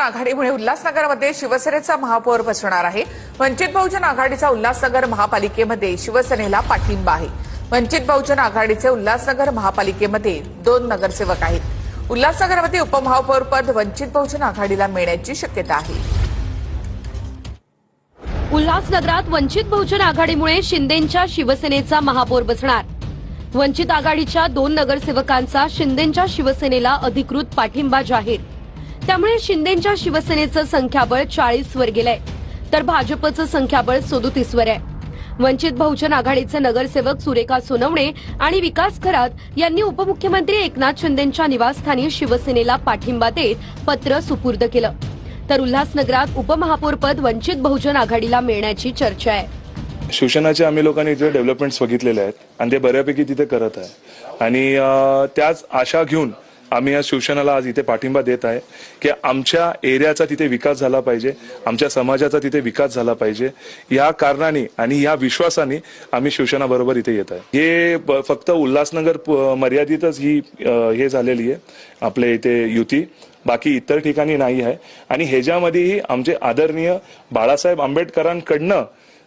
बहुजन आघाडीमुळे उल्हासनगरमध्ये शिवसेनेचा महापौर बसणार आहे। वंचित बहुजन आघाडीचा उल्हासनगर महापालिकेमध्ये शिवसेनेला पाठिंबा आहे। वंचित बहुजन आघाडीचे उल्हासनगर महापालिकेमध्ये 2 नगरसेवक आहेत। उल्हासनगरमध्ये उपमहापौर पद वंचित बहुजन आघाडीला मिळण्याची शक्यता आहे। उल्हासनगरात वंचित बहुजन आघाडीमुळे शिंदेंच्या शिवसेनेचा महापौर बसणार। वंचित आघाडीच्या 2 नगरसेवकांचा शिंदेंच्या शिवसेनेला अधिकृत पाठिंबा जाहीर। त्यामुळे शिंदेंच्या शिवसेनेचं संख्याबळ 40 वर गेलंय, तर भाजपचं संख्याबळ 37 वर आहे। वंचित बहुजन आघाडीचे नगरसेवक सुरेखा सोनवणे आणि विकास खरात यांनी उपमुख्यमंत्री एकनाथ शिंदेंच्या निवासस्थानी शिवसेनेला पाठिंबा देत पत्र सुपूर्द केलं। तर उल्हासनगरात उपमहापौरपद वंचित बहुजन आघाडीला मिळण्याची चर्चा आहे। शिवसेनाचे आम्ही लोकांनी इथे डेव्हलपमेंट्स बघितलेले आहेत आणि ते बऱ्यापैकी तिथे करत आहे आणि त्याच आशा घेऊन आम्ही या शिवसेनेला आज इथे पाठिंबा देत आहे की आमच्या एरियाचा तिथे विकास झाला पाहिजे, आमच्या समाजाचा तिथे विकास झाला पाहिजे। या कारणाने आणि या विश्वासाने आम्ही शिवसेना बरोबर इथे येत आहे। हे फक्त उल्हासनगर मर्यादितच ही हे झालेली आहे आपले इथे युती, बाकी इतर ठिकाणी नाही आहे। आणि ह्याच्यामध्येही आमचे आदरणीय बाळासाहेब आंबेडकरांकडनं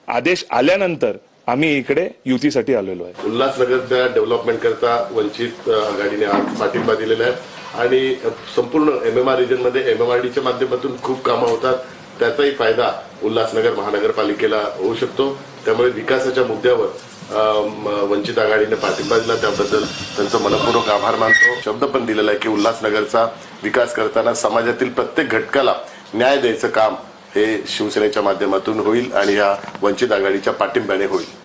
आदेश आल्यानंतर आम्ही इकडे युतीसाठी आलेलो आहे। उल्हासनगरच्या डेव्हलपमेंट करता वंचित आघाडीने आज पाठिंबा दिलेला आहे आणि संपूर्ण एमएमआर रिजन मध्ये एमएमआरडीच्या माध्यमातून खूप कामं होतात, त्याचाही फायदा उल्हासनगर महानगरपालिकेला होऊ शकतो। त्यामुळे विकासाच्या मुद्द्यावर वंचित आघाडीने पाठिंबा दिला, त्याबद्दल त्यांचं मनपूर्वक आभार मानतो। शब्द पण दिलेला आहे की उल्हासनगरचा विकास करताना समाजातील प्रत्येक घटकाला न्याय द्यायचं काम हे शिवसेनेच्या माध्यमातून होईल आणि या वंचित आघाडीच्या पाठिंब्याने होईल।